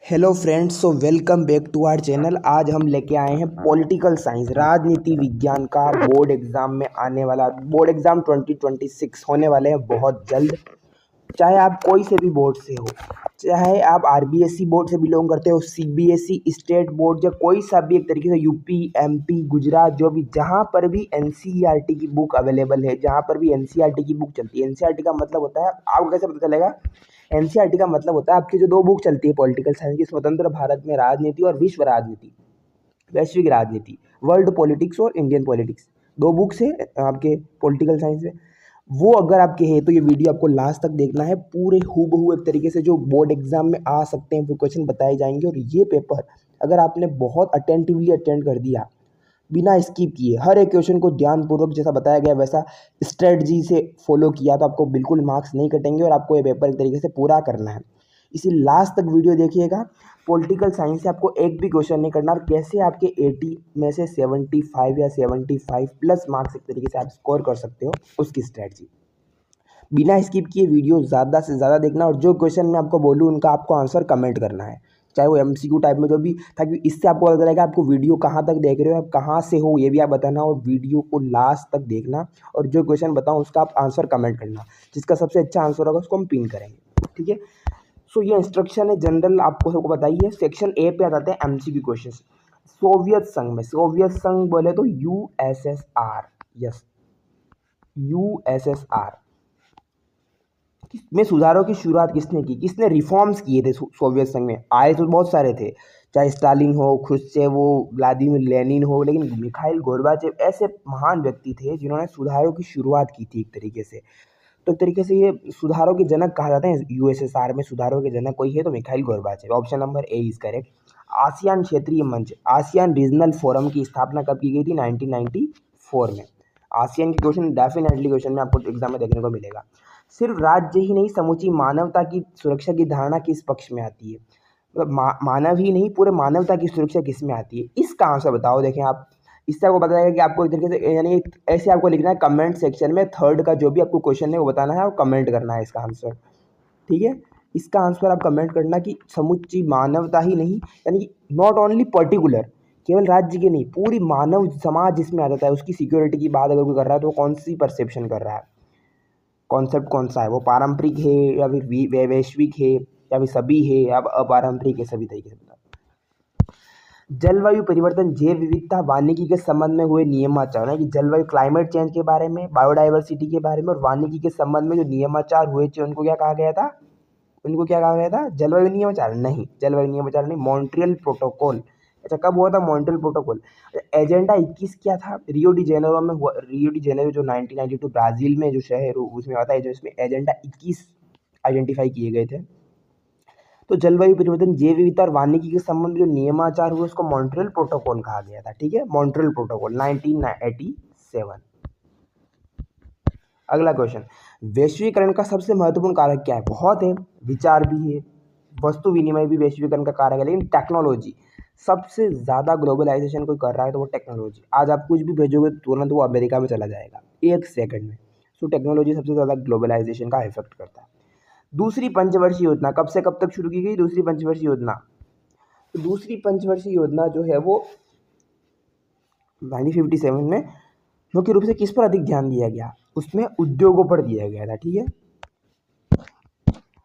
Hello friends, so welcome back to our channel. आज हम लेके आए हैं पॉलिटिकल साइंस राजनीति विज्ञान का बोर्ड एग्जाम में आने वाला बोर्ड एग्जाम 2026 होने वाले हैं बहुत जल्द। चाहे आप कोई से भी बोर्ड से हो, चाहे आप आरबीएसई बोर्ड से बिलोंग करते हो, सीबीएसई स्टेट बोर्ड या कोई सा भी एक तरीके से यूपी एमपी गुजरात जो भी, जहाँ पर भी एनसीईआरटी की बुक अवेलेबल है, जहाँ पर भी एनसीईआरटी की बुक चलती है। एनसीईआरटी का मतलब होता है, आपको कैसे पता चलेगा? एनसीईआरटी का मतलब होता है आपकी जो दो बुक चलती है पॉलिटिकल साइंस की, स्वतंत्र भारत में राजनीति और विश्व राजनीति, वैश्विक राजनीति, वर्ल्ड पॉलिटिक्स और इंडियन पॉलिटिक्स। दो बुक्स है आपके पॉलिटिकल साइंस में। वो अगर आपके हैं तो ये वीडियो आपको लास्ट तक देखना है। पूरे हूबहू एक तरीके से जो बोर्ड एग्जाम में आ सकते हैं वो क्वेश्चन बताए जाएंगे। और ये पेपर अगर आपने बहुत अटेंटिवली अटेंड कर दिया, बिना स्किप किए, हर एक क्वेश्चन को ध्यानपूर्वक जैसा बताया गया वैसा स्ट्रेटजी से फॉलो किया, तो आपको बिल्कुल मार्क्स नहीं कटेंगे और आपको ये पेपर एक तरीके से पूरा करना है। इसी लास्ट तक वीडियो देखिएगा। पॉलिटिकल साइंस से आपको एक भी क्वेश्चन नहीं करना और कैसे आपके 80 में से 75 या 75 प्लस मार्क्स एक तरीके से आप स्कोर कर सकते हो, उसकी स्ट्रेटजी। बिना स्किप किए वीडियो ज़्यादा से ज़्यादा देखना और जो क्वेश्चन मैं आपको बोलूँ उनका आपको आंसर कमेंट करना है, चाहे वो एमसीक्यू टाइप में जो भी, ताकि इससे आपको पता चलेगा आपको वीडियो कहाँ तक देख रहे हो, आप कहाँ से हो, ये भी आप बताना। और वीडियो को लास्ट तक देखना और जो क्वेश्चन बताऊँ उसका आप आंसर कमेंट करना। जिसका सबसे अच्छा आंसर होगा उसको हम पिन करेंगे, ठीक है। सो ये इंस्ट्रक्शन है जनरल, आपको सबको बताइए। सेक्शन ए पे आ जाते हैं एमसीक्यू क्वेश्चन। सोवियत संघ में, सोवियत संघ बोले तो यूएसएसआर, यस, यूएसएसआर में सुधारों की शुरुआत किसने की? किसने रिफॉर्म्स किए थे सोवियत संघ में? आए तो बहुत सारे थे, चाहे स्टालिन हो, खुश्चेव हो, व्लादिमीर लेनिन हो, लेकिन मिखाइल गोर्बाचेव ऐसे महान व्यक्ति थे जिन्होंने सुधारों की शुरुआत की थी एक तरीके से। तो एक तरीके से ये सुधारों के जनक कहा जाता है। यूएसएसआर में सुधारों के जनक कोई है तो Mikhail Gorbachev. Option number A is correct. ASEAN क्षेत्रीय मंच, आसियान रीजनल फोरम की स्थापना कब की गई थी? 1994 में। आसियान के क्वेश्चन डेफिनेटली क्वेश्चन में आपको एग्जाम में देखने को मिलेगा। सिर्फ राज्य ही नहीं, समूची मानवता की सुरक्षा की धारणा किस पक्ष में आती है? मतलब मानव ही नहीं, पूरे मानवता की सुरक्षा किस में आती है? इसका आंसर बताओ। देखें आप, इससे आपको पता चलेगा कि आपको एक तरीके से, यानी ऐसे आपको लिखना है कमेंट सेक्शन में, थर्ड का जो भी आपको क्वेश्चन है वो बताना है और कमेंट करना है इसका आंसर, ठीक है। इसका आंसर आप कमेंट करना कि समूची मानवता ही नहीं, यानी कि नॉट ओनली पर्टिकुलर, केवल राज्य के नहीं, पूरी मानव समाज जिसमें आ जाता है, उसकी सिक्योरिटी की बात अगर कोई कर रहा है तो वो कौन सी परसेप्शन कर रहा है, कॉन्सेप्ट कौन सा है? वो पारंपरिक है या फिर वैश्विक है या फिर सभी है या अपारंपरिक है? सभी तरीके से बताओ। जलवायु परिवर्तन, जैव विविधता, वानिकी के संबंध में हुए नियमाचार है कि जलवायु क्लाइमेट चेंज के बारे में, बायोडाइवर्सिटी के बारे में और वानिकी के संबंध में जो नियमाचार हुए थे उनको क्या कहा गया था? उनको क्या कहा गया था? जलवायु नियमाचार नहीं, जलवायु नियमाचार नहीं, मॉन्ट्रियल प्रोटोकॉल। अच्छा, कब हुआ था मॉन्ट्रियल प्रोटोकॉल? एजेंडा 21 क्या था? रियो डी जेनेरो में हुआ। रियो डी जेनेरो जो 1992 ब्राजील में जो शहर उसमें आता है, जो इसमें एजेंडा 21 आइडेंटिफाई किए गए थे। तो जलवायु परिवर्तन, जैव विविधता और वानिकी के संबंध में जो नियमाचार हुए उसको मॉन्ट्रियल प्रोटोकॉल कहा गया था, ठीक है। Montreal protocol 1987। अगला क्वेश्चन, वैश्वीकरण का सबसे महत्वपूर्ण कारक क्या है? बहुत है, विचार भी है, वस्तु विनिमय भी वैश्वीकरण का कारक है, लेकिन टेक्नोलॉजी सबसे ज़्यादा ग्लोबलाइजेशन कोई कर रहा है तो वो टेक्नोलॉजी। आज आप कुछ भी भेजोगे तुरंत वो अमेरिका में चला जाएगा एक सेकंड में। सो टेक्नोलॉजी सबसे ज़्यादा ग्लोबलाइजेशन का इफेक्ट करता है। दूसरी पंचवर्षीय योजना कब से कब तक शुरू की गई? दूसरी पंचवर्षीय योजना, तो दूसरी पंचवर्षीय योजना जो है वो 1957 में मुख्य रूप से किस पर अधिक ध्यान दिया गया? उसमें उद्योगों पर दिया गया था, ठीक है।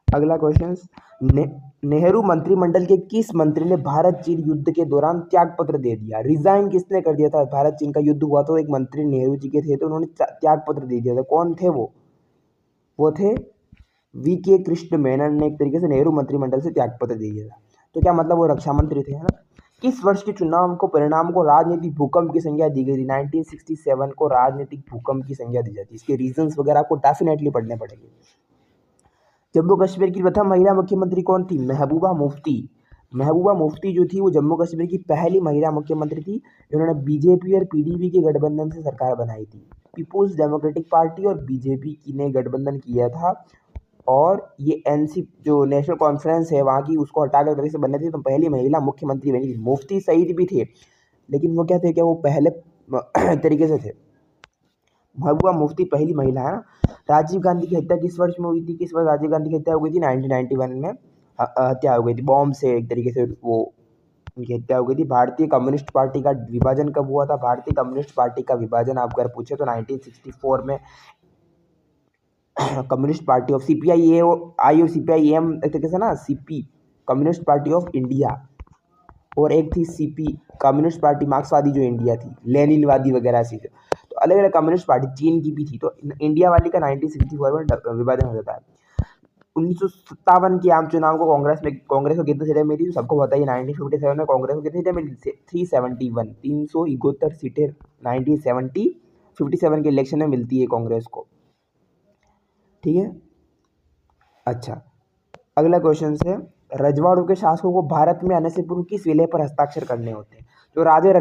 अगला क्वेश्चन, नेहरू मंत्रिमंडल के किस मंत्री ने भारत चीन युद्ध के दौरान त्यागपत्र दे दिया? रिजाइन किसने कर दिया था? भारत चीन का युद्ध हुआ तो एक मंत्री नेहरू जी के थे तो उन्होंने त्यागपत्र दे दिया था। कौन थे वो थे वी के कृष्ण मेनन ने एक तरीके से नेहरू मंत्रिमंडल से त्यागपत्र दे दिया था। तो क्या मतलब वो रक्षा मंत्री थे, है ना। किस वर्ष के चुनाव को परिणाम को राजनीतिक भूकंप की संज्ञा दी गई थी? 1967 को राजनीतिक भूकंप की संज्ञा दी जाती है। इसके रीजंस वगैरह आपको डेफिनेटली पढ़ने पड़ेंगे। जम्मू कश्मीर की प्रथम महिला मुख्यमंत्री कौन थी? महबूबा मुफ्ती। महबूबा मुफ्ती जो थी वो जम्मू कश्मीर की पहली महिला मुख्यमंत्री थी, जिन्होंने बीजेपी और पीडीपी के गठबंधन से सरकार बनाई थी। पीपुल्स डेमोक्रेटिक पार्टी और बीजेपी ने गठबंधन किया था और ये एनसी जो नेशनल कॉन्फ्रेंस है वहाँ की, उसको हटाकर तरीके से बनने थी, तो पहली महिला मुख्यमंत्री बनी थी। मुफ्ती सईद भी थे, लेकिन वो क्या थे, क्या वो पहले तरीके से थे। महबूबा मुफ्ती पहली महिला है ना। राजीव गांधी की हत्या किस वर्ष में हुई थी? किस वर्ष राजीव गांधी की हत्या हुई थी? 1991 में। हत्या हो गई थी बॉम्ब से, एक तरीके से वो उनकी हत्या हो गई थी। भारतीय कम्युनिस्ट पार्टी का विभाजन कब हुआ था? भारतीय कम्युनिस्ट पार्टी का विभाजन आप अगर पूछे तो 1964 में कम्युनिस्ट पार्टी ऑफ CPI आई और CPIM एक तरीके से ना, CP communist party of India, और एक थी CP कम्युनिस्ट पार्टी मार्क्सवादी जो इंडिया थी, लेनिनवादी वगैरह ऐसी थी। तो अलग अलग कम्युनिस्ट पार्टी चीन की भी थी। तो इंडिया वाली का 1964 में विभाजन हो जाता है। 1957 के आम चुनाव को कांग्रेस को कितने सीटें मिली? सबको पता ही 1957 में कांग्रेस को कितनी सीटें मिली? 371, 371 सीटें 1957 के इलेक्शन में मिलती है कांग्रेस को। ठीक है, अच्छा अगला क्वेश्चन है, रजवाड़ों के शासकों को भारत में आने से पूर्व किस विलय पर हस्ताक्षर करने होते हैं? जो राजे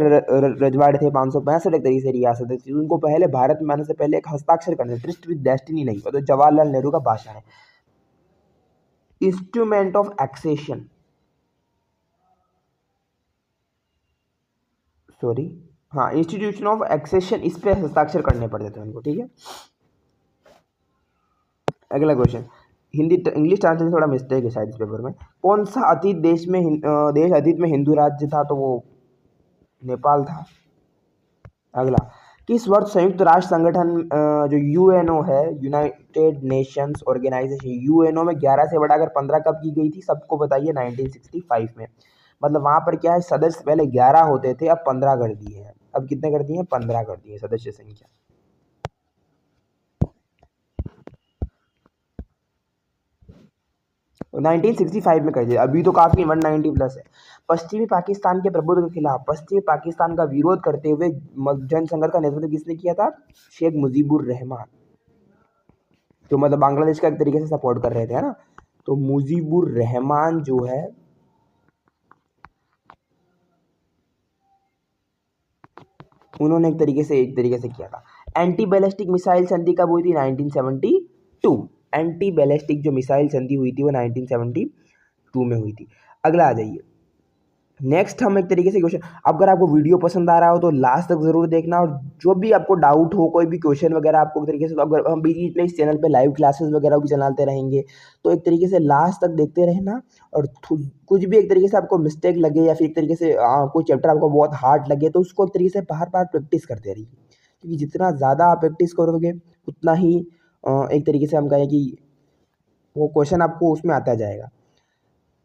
रजवाड़े थे 565 एक तरीके से रियासत थी, उनको पहले भारत में आने से पहले एक हस्ताक्षर करने, ट्रिस्ट विद डेस्टिनी नहीं, तो जवाहरलाल नेहरू का भाषण है। इंस्ट्रूमेंट ऑफ एक्सेशन, सॉरी हाँ, इंस्टीट्यूशन ऑफ एक्सेशन, इस पे हस्ताक्षर करने पड़ते थे उनको। ठीक है, अगला क्वेश्चन, हिंदी इंग्लिश ट्रांसलेशन थोड़ा मिस्टेक है शायद इस पेपर में। कौन सा अतीत देश अतीत में हिंदू राज्य था? तो वो नेपाल था। अगला, किस वर्ष संयुक्त राष्ट्र संगठन जो UNO है, यूनाइटेड नेशंस ऑर्गेनाइजेशन, UNO में 11 से बढ़ाकर 15 कब की गई थी? सबको बताइए 1965 में। मतलब वहाँ पर क्या है, सदस्य पहले 11 होते थे, अब 15 कर दिए हैं। अब कितने कर दिए हैं? 15 कर दिए सदस्य संख्या। 1965 में कर दिया, अभी तो काफ़ी 190 प्लस है। पश्चिमी पाकिस्तान के प्रभुत्व के खिलाफ पश्चिमी पाकिस्तान का विरोध करते हुए जनसंघर्ष का नेतृत्व किसने किया था? शेख मुजीबुर रहमान, जो मतलब बांग्लादेश का एक तरीके से सपोर्ट कर रहे थे, है ना। तो मुजीबुर रहमान जो है, उन्होंने एक तरीके से किया था। एंटी बैलिस्टिक मिसाइल संधि कब हुई थी? 1972। एंटी बैलिस्टिक जो मिसाइल संधि हुई थी वो 1972 में हुई थी। अगला आ जाइए, नेक्स्ट हम एक तरीके से क्वेश्चन, अगर आपको वीडियो पसंद आ रहा हो तो लास्ट तक जरूर देखना, और जो भी आपको डाउट हो, कोई भी क्वेश्चन वगैरह आपको एक तरीके से, तो अगर हम बीच बीच में इस चैनल पे लाइव क्लासेस वगैरह भी चलाते रहेंगे, तो एक तरीके से लास्ट तक देखते रहना। और कुछ भी एक तरीके से आपको मिस्टेक लगे या फिर एक तरीके से कोई चैप्टर आपको बहुत हार्ड लगे, तो उसको एक तरीके से बार बार प्रैक्टिस करते रहिए, क्योंकि जितना ज़्यादा आप प्रैक्टिस करोगे उतना ही एक तरीके से हम कहें कि वो क्वेश्चन आपको उसमें आता जाएगा।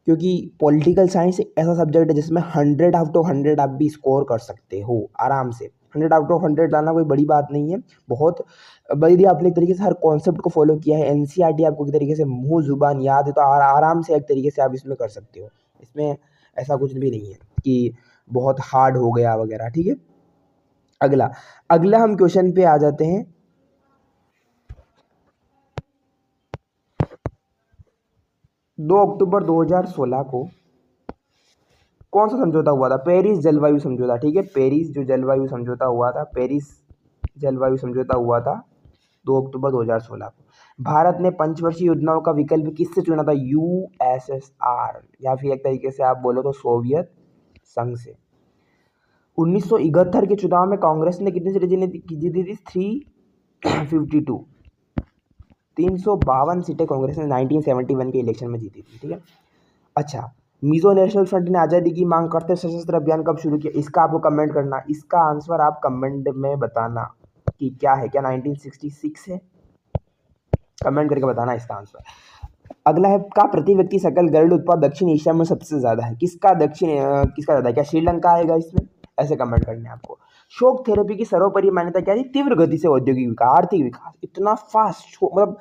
क्योंकि पॉलिटिकल साइंस एक ऐसा सब्जेक्ट है जिसमें 100 आउट ऑफ 100 आप भी स्कोर कर सकते हो आराम से। 100 आउट ऑफ 100 लाना कोई बड़ी बात नहीं है, बहुत यदि आपने एक तरीके से हर कॉन्सेप्ट को फॉलो किया है, NCERT आपको एक तरीके से मुंह जुबान याद है, तो आराम से एक तरीके से आप इसमें कर सकते हो। इसमें ऐसा कुछ भी नहीं है कि बहुत हार्ड हो गया वगैरह। ठीक है, अगला अगला हम क्वेश्चन पे आ जाते हैं। 2 अक्टूबर 2016 को कौन सा समझौता हुआ था? पेरिस जलवायु समझौता। ठीक है, पेरिस जो जलवायु समझौता हुआ था, पेरिस जलवायु समझौता हुआ था 2 अक्टूबर 2016 को। भारत ने पंचवर्षीय योजनाओं का विकल्प किससे चुना था? USSR, या फिर एक तरीके से आप बोलो तो सोवियत संघ से। 1971 के चुनाव में कांग्रेस ने कितनी सीटें जीती थी? 352, 352 सीटें कांग्रेस ने 1971 के इलेक्शन में जीती थी। ठीक है, अच्छा, मिजो नेशनल फ्रंट ने आज़ादी की मांग करते सशस्त्र अभियान कब शुरू किया? इसका आपको कमेंट करना, इसका आंसर आप कमेंट में बताना कि क्या है, क्या 1966 है? कमेंट करके बताना इसका आंसर। अगला है, का प्रति व्यक्ति सकल घरेलू उत्पाद दक्षिण एशिया में सबसे ज्यादा है? किसका ज्यादा है? क्या श्रीलंका आएगा इसमें? ऐसे कमेंट करने हैं आपको। शॉक थेरेपी की सर्वोपरि मान्यता क्या थी? तीव्र गति से औद्योगिक विकास, आर्थिक विकास, इतना फास्ट, मतलब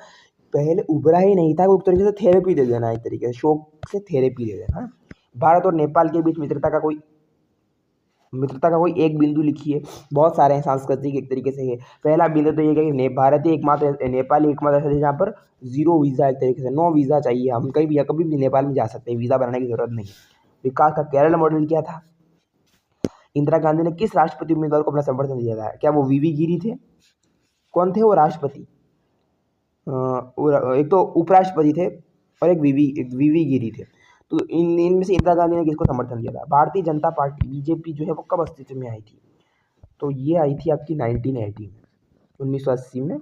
पहले उभरा ही नहीं था, एक तरीके से थेरेपी दे देना, एक तरीके से शौक से थेरेपी दे देना। भारत और नेपाल के बीच मित्रता का कोई एक बिंदु लिखिए। बहुत सारे हैं, सांस्कृतिक एक तरीके से है। पहला बिंदु तो ये है कि भारत ही एकमात्र, नेपाल ही एकमात्र ऐसा देश जहाँ पर 0 वीज़ा, एक तरीके से नो वीज़ा चाहिए, हम कभी भी नेपाल में जा सकते हैं, वीज़ा बनाने की जरूरत नहीं। विकास का केरल मॉडल क्या था? इंदिरा गांधी ने किस राष्ट्रपति उम्मीदवार को अपना समर्थन दिया था? क्या वो VV गिरी थे? कौन थे वो राष्ट्रपति? एक तो उपराष्ट्रपति थे और एक VV गिरी थे। तो इनमें से इंदिरा गांधी ने किसको समर्थन दिया था? भारतीय जनता पार्टी BJP जो है वो कब अस्तित्व में आई थी? तो ये आई थी आपकी 1980 में, 1980 में।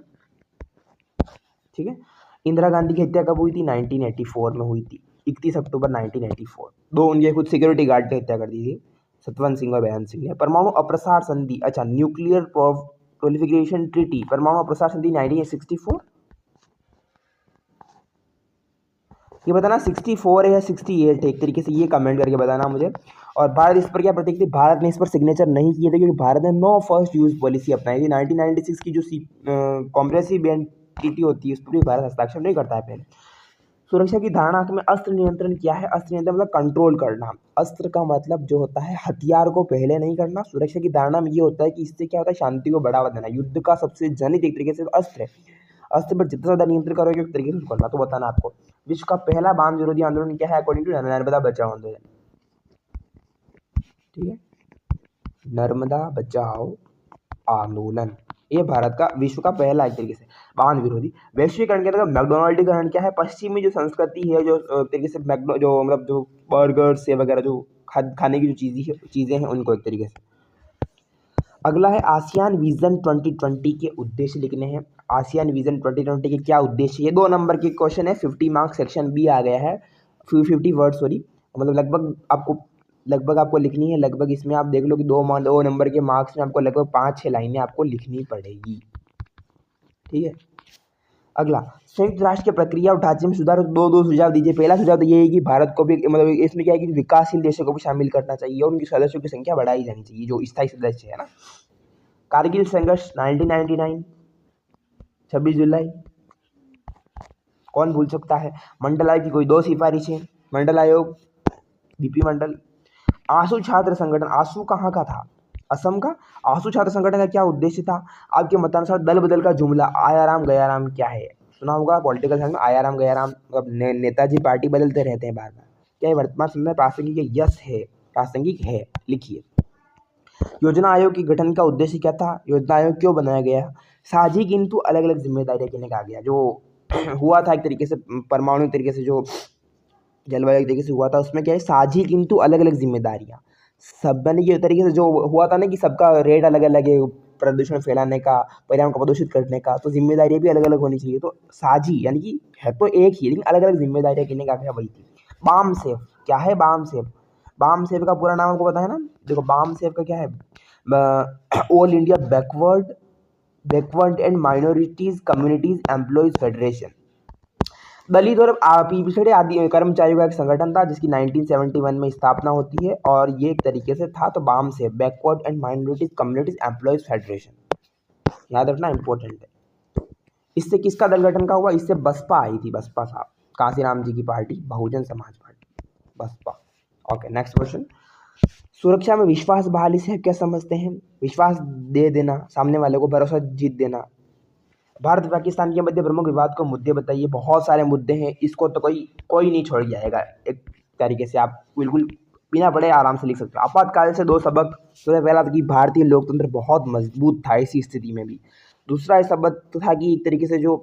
ठीक है, इंदिरा गांधी की हत्या कब हुई थी? 1984 में हुई थी। 31 अक्टूबर 1984। दो उनके खुद सिक्योरिटी गार्ड ने हत्या कर दी थी, सतवंत सिंह और बेअंत सिंह ने। परमाणु अप्रसार संधि, अच्छा न्यूक्लियर प्रोलिफरेशन ट्रीटी, परमाणु अप्रसार संधि 1964, ये बताना 64 है या 68 है, एक तरीके से ये कमेंट करके बताना मुझे। और भारत इस पर क्या प्रतीक थी, भारत ने इस पर सिग्नेचर नहीं किए थे क्योंकि भारत ने नो फर्स्ट यूज पॉलिसी अपनाई थी। 1996 की जो कॉम्प्रेसिव बैंड ट्रीटी होती है उस पर भी भारत हस्ताक्षर नहीं करता है पहले। सुरक्षा की धारणा में अस्त्र नियंत्रण क्या है, अस्त्र नियंत्रण मतलब कंट्रोल करना। अस्त्र का मतलब जो होता है हथियार को पहले नहीं करना। सुरक्षा की धारणा में ये होता है कि इससे क्या होता है, शांति को बढ़ावा देना। युद्ध का सबसे जनित एक तरीके से अस्त्र है, अस्त्र पर जितना ज़्यादा नियंत्रण करोगे एक तरीके से करना। तो बताना आपको विश्व का पहला बांध विरोधी आंदोलन क्या है अकॉर्डिंग टू नर्मदा बचाओ आंदोलन, ठीक है, नर्मदा बचाओ आंदोलन, ये भारत का विश्व का पहला एक तरीके से बांध विरोधी। वैश्वीकरण के अंतर्गत मैकडोनल्डीकरण क्या है, पश्चिमी जो संस्कृति है, जो तरीके से जो मतलब जो बर्गर से वगैरह जो खाने की जो चीज़ें हैं उनको एक तरीके से। अगला है आसियान विजन 2020 के उद्देश्य लिखने हैं। आसियान विजन 2020 के क्या उद्देश्य, ये 2 नंबर के क्वेश्चन है, 50 मार्क्स सेक्शन बी आ गया है, 50 वर्ड सॉरी, मतलब लगभग आपको लिखनी है। लगभग इसमें आप देख लो कि 2 नंबर के मार्क्स में आपको लगभग 5-6 लाइनें आपको लिखनी पड़ेगी, ठीक है। अगला संयुक्त राष्ट्र के प्रक्रिया और ढांचे में सुधार, दो सुझाव दीजिए। पहला सुझाव तो ये है कि भारत को भी मतलब इसमें क्या है कि विकासशील देशों को भी शामिल करना चाहिए और उनके सदस्यों की संख्या बढ़ाई जानी चाहिए, जो स्थायी सदस्य है ना। कारगिल संघर्ष 1999, 26 जुलाई, कौन भूल सकता है। मंडल आयोग की कोई 2 सिफारिशें, मंडल आयोग, बीपी मंडल। आंसू छात्र संगठन, आंसू कहाँ का था, असम का। आंसू छात्र संगठन का क्या उद्देश्य था, आपके मतानुसार दल बदल का जुमला आयाराम गयाराम क्या है, सुना होगा पॉलिटिकल साइंस में, आयाराम गयाराम मतलब नेताजी पार्टी बदलते रहते हैं बार बार, क्या वर्तमान समय में प्रासंगिक है, यस है, प्रासंगिक है, लिखिए। योजना आयोग के गठन का उद्देश्य क्या था, योजना आयोग क्यों बनाया गया। साझी किंतु अलग अलग जिम्मेदारियां कहने का आ गया, जो हुआ था एक तरीके से परमाणु तरीके से जो जलवायु तरीके से हुआ था, उसमें क्या है साझी किंतु अलग अलग जिम्मेदारियां। सब मैंने ये तरीके से जो हुआ था ना कि सबका रेट अलग अलग है, प्रदूषण फैलाने का, पर्यावरण को प्रदूषित करने का, तो जिम्मेदारियां भी अलग अलग होनी चाहिए। तो साझी यानी कि है तो एक ही लेकिन अलग अलग जिम्मेदारियां कहने का क्या वही थी। बाम सेफ क्या है, बाम सेफ, बाम सेफ का पूरा नाम आपको पता है ना, देखो बाम सेफ का क्या है, all India backward and minorities communities employees federation. दलित और पिछड़े आदि कर्मचारियों का एक संगठन था जिसकी 1971 में स्थापना होती है और ये एक तरीके से था। तो बाम से backward and minorities communities employees federation, याद रखना इंपॉर्टेंट है। इससे किसका दल गठन का हुआ, इससे बसपा आई थी, बसपा साहब, कांसीराम जी की party, Bahujan Samaj party, Baspa. Okay next question, सुरक्षा में विश्वास बहाली से क्या समझते हैं, विश्वास दे देना, सामने वाले को भरोसा जीत देना। भारत पाकिस्तान के मध्य प्रमुख विवाद को मुद्दे बताइए, बहुत सारे मुद्दे हैं, इसको तो कोई नहीं छोड़ जाएगा, एक तरीके से आप बिल्कुल बिना पढ़े आराम से लिख सकते हो। आपातकाल से 2 सबक, सबसे पहला था कि भारतीय लोकतंत्र बहुत मजबूत था ऐसी स्थिति में भी। दूसरा सबक तो था कि एक तरीके से जो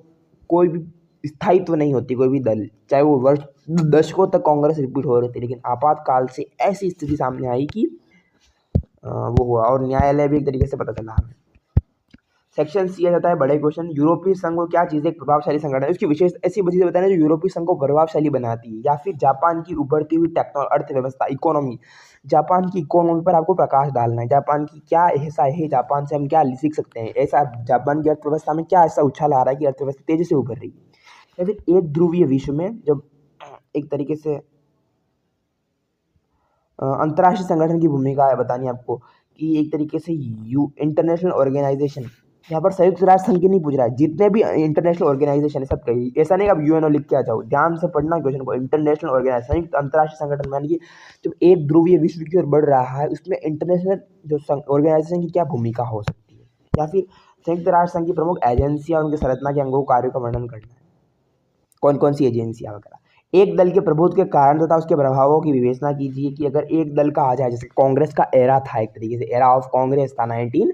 कोई भी स्थायित्व नहीं होती कोई भी दल, चाहे वो वर्ष दशकों तक कांग्रेस रिपीट हो रही थी, लेकिन आपातकाल से ऐसी स्थिति सामने आई कि वो हुआ और न्यायालय भी एक तरीके से पता चला हमें। सेक्शन सी आ जाता है बड़े क्वेश्चन, यूरोपीय संघ को क्या चीज़ एक प्रभावशाली संगठन है, उसकी विशेष ऐसी चीज़ें बताना जो यूरोपीय संघ को प्रभावशाली बनाती है। या फिर जापान की उभरती हुई अर्थव्यवस्था, इकोनॉमी, जापान की इकोनॉमी पर आपको प्रकाश डालना है। जापान की क्या ऐसा है, जापान से हम क्या सीख सकते हैं, ऐसा जापान की अर्थव्यवस्था में क्या ऐसा उछाल आ रहा है कि अर्थव्यवस्था तेजी से उभर रही है। या फिर एक ध्रुवीय विश्व में जब एक तरीके से अंतर्राष्ट्रीय संगठन की भूमिका है बतानी आपको कि एक तरीके से इंटरनेशनल ऑर्गेनाइजेशन, यहाँ पर संयुक्त राष्ट्र संघ की नहीं पूछ रहा है, जितने भी इंटरनेशनल ऑर्गेनाइजेशन है सब कही, ऐसा नहीं कि आप यूएनओ लिख के आ जाओ, ध्यान से पढ़ना क्वेश्चन को। इंटरनेशनल ऑर्गेनाइजेशन संयुक्त अंतर्राष्ट्रीय संगठन यानी कि जब एक ध्रुवीय विश्व की ओर बढ़ रहा है उसमें इंटरनेशनल जो ऑर्गेनाइजेशन की क्या भूमिका हो सकती है। या फिर संयुक्त राष्ट्र संघ की प्रमुख एजेंसियाँ उनकी संरचना के अंगों कार्यों का वर्णन करना है, कौन कौन सी एजेंसियाँ वगैरह। एक दल के प्रभुत्व के कारण तथा उसके प्रभावों की विवेचना कीजिए कि अगर एक दल का आ जाए, जैसे कांग्रेस का एरा था एक तरीके से, एरा ऑफ कांग्रेस था 19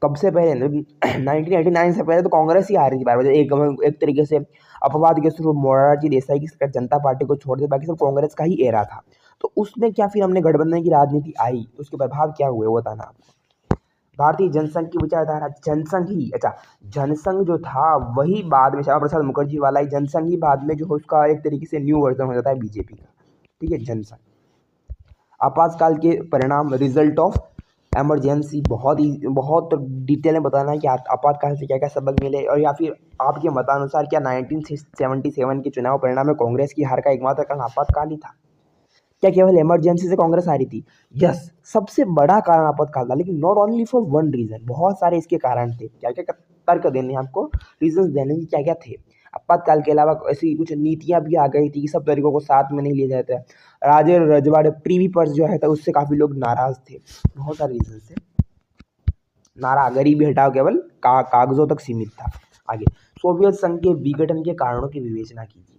कब से पहले 1989 से पहले तो कांग्रेस ही आ रही थी बार बार। एक तरीके से अपवाद के स्वरूप मोरारजी देसाई की सरकार जनता पार्टी को छोड़ दे, बाकी सब कांग्रेस का ही एरा था। तो उसमें क्या फिर हमने गठबंधन की राजनीति आई, उसके प्रभाव क्या हुए वो बताना आपको। भारतीय जनसंघ की विचारधारा, जनसंघ ही, अच्छा जनसंघ जो था वही बाद में श्यामा प्रसाद मुखर्जी वाला ही जनसंघ ही बाद में जो है उसका एक तरीके से न्यू वर्जन हो जाता है बीजेपी का, ठीक है, जनसंघ। आपातकाल के परिणाम, रिजल्ट ऑफ इमरजेंसी, बहुत डिटेल में बताना है कि आपातकाल से क्या क्या सबक मिले, और या फिर आपके मतानुसार क्या 1977 के चुनाव परिणाम में कांग्रेस की हार का एकमात्र कारण आपातकाल ही था? क्या केवल इमरजेंसी से कांग्रेस हारी थी? यस, सबसे बड़ा कारण आपातकाल था, लेकिन not only for one reason, बहुत सारे इसके कारण थे। क्या क्या तर्क देने हैं आपको, रीजन देने की क्या क्या थे। आपातकाल के अलावा ऐसी कुछ नीतियां भी आ गई थी कि सब तरीकों को साथ में नहीं लिया जाता है। राजे रजवाड़े प्रीवी पर्स जो है था उससे काफी लोग नाराज थे, बहुत सारे रीजन से नारा, गरीबी हटाओ केवल कागजों तक सीमित था। आगे, सोवियत संघ के विघटन के कारणों की विवेचना कीजिए।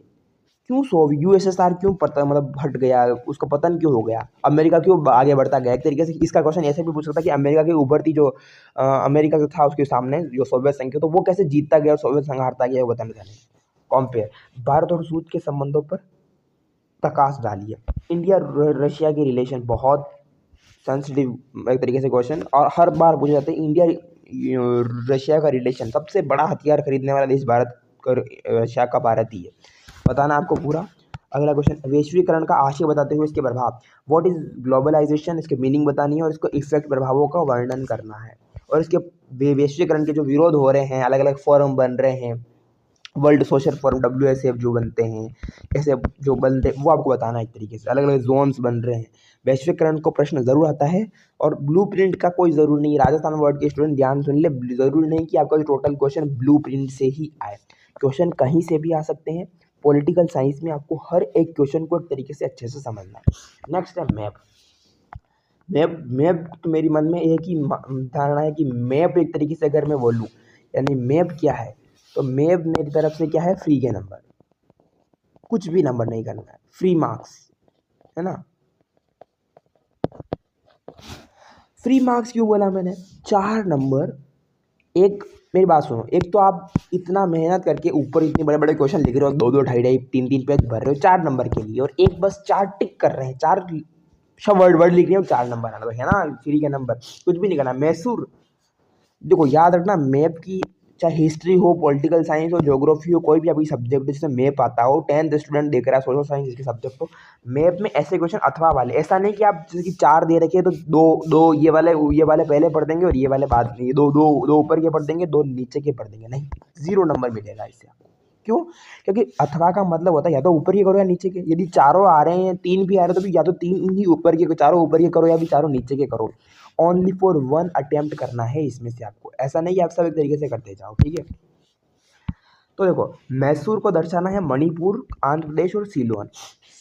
क्यों यूएसएसआर क्यों मतलब हट गया, उसका पतन क्यों हो गया, अमेरिका क्यों आगे बढ़ता गया? एक तरीके से इसका क्वेश्चन ऐसे भी पूछ सकता है कि अमेरिका की उभरती जो अमेरिका जो था उसके सामने जो सोवियत संघ तो वो कैसे जीतता गया और सोवियत संघ हारता गया, वो बताने जाने। कॉम्पेयर, भारत और रूस के संबंधों पर प्रकाश डालिए। इंडिया रशिया के रिलेशन बहुत सेंसिटिव एक तरीके से क्वेश्चन, और हर बार पूछे जाते हैं। इंडिया रशिया का रिलेशन, सबसे बड़ा हथियार खरीदने वाला देश भारत रशिया का भारत ही है, बताना आपको पूरा। अगला क्वेश्चन, वैश्वीकरण का आशय बताते हुए इसके प्रभाव, व्हाट इज ग्लोबलाइजेशन, इसके मीनिंग बतानी है और इसको इफेक्ट प्रभावों का वर्णन करना है। और इसके वैश्वीकरण के जो विरोध हो रहे हैं, अलग अलग फोरम बन रहे हैं, वर्ल्ड सोशल फोरम WSF जो बनते हैं, ऐसे जो बनते हैं वो आपको बताना है। एक तरीके से अलग अलग जोन्स बन रहे हैं। वैश्वीकरण को प्रश्न जरूर आता है, और ब्लूप्रिंट का कोई जरूरी नहीं। राजस्थान बोर्ड के स्टूडेंट ध्यान सुन ले, जरूरी नहीं कि आपका जो टोटल क्वेश्चन ब्लूप्रिंट से ही आए, क्वेश्चन कहीं से भी आ सकते हैं। पॉलिटिकल साइंस में आपको हर एक क्वेश्चन को एक तरीके से अच्छे से समझना है। नेक्स्ट है मैप। मैप तो मेरी मन में एक ही धारणा है कि मैप एक तरीके से अगर मैं बोलूँ, यानी मैप क्या है, तो मैप मेरी तरफ से क्या है, फ्री के नंबर, कुछ भी नंबर नहीं करना है, फ्री मार्क्स, है ना। फ्री मार्क्स क्यों बोला मैंने? 4 नंबर, एक मेरी बात सुनो, एक तो आप इतना मेहनत करके ऊपर इतने बड़े बड़े क्वेश्चन लिख रहे हो, 2-2 ढाई-ढाई 3-3 पेज भर रहे हो 4 नंबर के लिए, और एक बस 4 टिक कर रहे हैं, 4 सब वर्ड लिख रहे हो, 4 नंबर आना, तो है ना फ्री के नंबर, कुछ भी नहीं करना। मैसूर, देखो याद रखना, मैप की चाहे हिस्ट्री हो, पॉलिटिकल साइंस हो, ज्योग्राफी हो, कोई भी अभी सब्जेक्ट जिसमें मैप आता हो, 10th स्टूडेंट देख रहा है, सोशल साइंस जिसके सब्जेक्ट हो, मैप में ऐसे क्वेश्चन अथवा वाले, ऐसा नहीं कि आप जैसे कि 4 दे रखे तो दो ये वाले पहले पढ़ देंगे और ये वाले बाद में, दो ऊपर के पढ़ देंगे, 2 नीचे के पढ़ देंगे, नहीं, 0 नंबर मिलेगा इससे आपको। क्यों? क्योंकि अथवा का मतलब होता है या तो ऊपर के करो या नीचे के। यदि चारों आ रहे हैं, 3 भी आ रहे हैं, तो भी या तो 3 ही ऊपर के, चारों ऊपर के करो या भी चारों नीचे के करो। ओनली फॉर 1 अटेम्प्ट करना है इसमें से आपको, ऐसा नहीं कि आप सब एक तरीके से करते जाओ, ठीक है। तो देखो, मैसूर को दर्शाना है मणिपुर, आंध्र प्रदेश और सीलोन।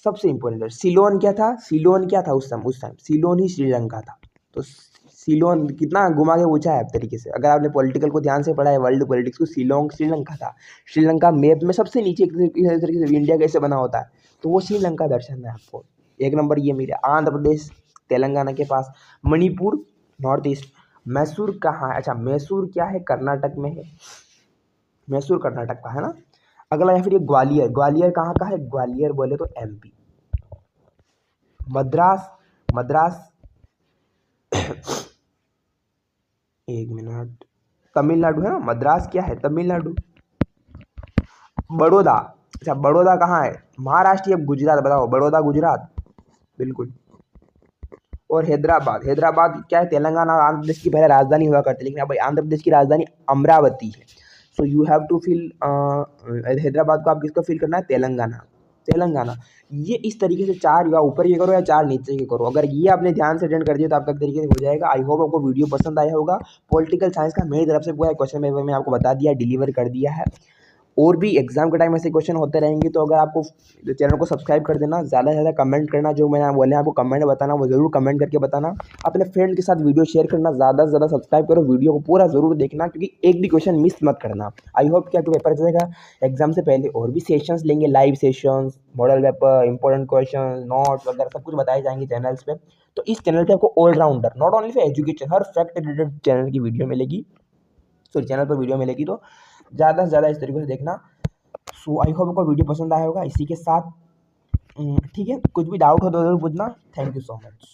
सबसे इंपॉर्टेंट है सीलोन। क्या था? सीलोन क्या था उस टाइम सीलोन ही श्रीलंका था। तो सीलोन कितना घुमा के पूछा है आप तरीके से, अगर आपने पॉलिटिकल को ध्यान से पढ़ा है, वर्ल्ड पॉलिटिक्स को, सीलोन श्रीलंका था। श्रीलंका मैप में सबसे नीचे एक तरीके से इंडिया कैसे बना होता है, तो वो श्रीलंका दर्शाना है आपको। 1 नंबर ये मिले। आंध्र प्रदेश तेलंगाना के पास, मणिपुर नॉर्थ ईस्ट। मैसूर कहाँ है? अच्छा, मैसूर क्या है? कर्नाटक में है। मैसूर कर्नाटक का है ना। अगला या फिर ये ग्वालियर, ग्वालियर कहाँ का है? ग्वालियर बोले तो MP। मद्रास, मद्रास 1 मिनट, तमिलनाडु है ना। मद्रास क्या है? तमिलनाडु। बड़ौदा, अच्छा बड़ौदा कहाँ है? महाराष्ट्र या गुजरात, बताओ। बड़ौदा गुजरात, बिल्कुल। और हैदराबाद, हैदराबाद क्या है? तेलंगाना और आंध्र प्रदेश की पहले राजधानी हुआ करती, लेकिन अब आंध्र प्रदेश की राजधानी अमरावती है। So you have to fill Hyderabad को आप किसको फिल करना है? तेलंगाना, तेलंगाना। ये इस तरीके से 4 या ऊपर के करो या 4 नीचे के करो। अगर ये आपने ध्यान से अटेंड कर दिया तो आपका तरीके से हो जाएगा। आई होप आपको वीडियो पसंद आया होगा। पॉलिटिकल साइंस का मेरी तरफ से पूरा क्वेश्चन मैं आपको बता दिया, डिलीवर कर दिया है। और भी एग्जाम के टाइम ऐसे क्वेश्चन होते रहेंगे, तो अगर आपको चैनल को सब्सक्राइब कर देना, ज़्यादा से ज़्यादा कमेंट करना, जो मैंने बोले आपको कमेंट बताना वो ज़रूर कमेंट करके बताना। अपने फ्रेंड के साथ वीडियो शेयर करना, ज़्यादा से ज़्यादा सब्सक्राइब करो, वीडियो को पूरा ज़रूर देखना, क्योंकि एक भी क्वेश्चन मिस मत करना। आई होप कि आपको पेपर जाएगा। एग्जाम से पहले और भी सेशंस लेंगे, live sessions, model paper, important question, notes वगैरह सब कुछ बताए जाएंगे चैनल्स पे। तो इस चैनल पे आपको allrounder, not only for education, हर फैक्ट रिलेटेड चैनल की वीडियो मिलेगी, चैनल पर वीडियो मिलेगी। तो ज़्यादा से ज़्यादा इस तरीके से देखना। सो आई होप आपको वीडियो पसंद आया होगा। इसी के साथ ठीक है, कुछ भी डाउट हो तो जरूर पूछना। Thank you so much.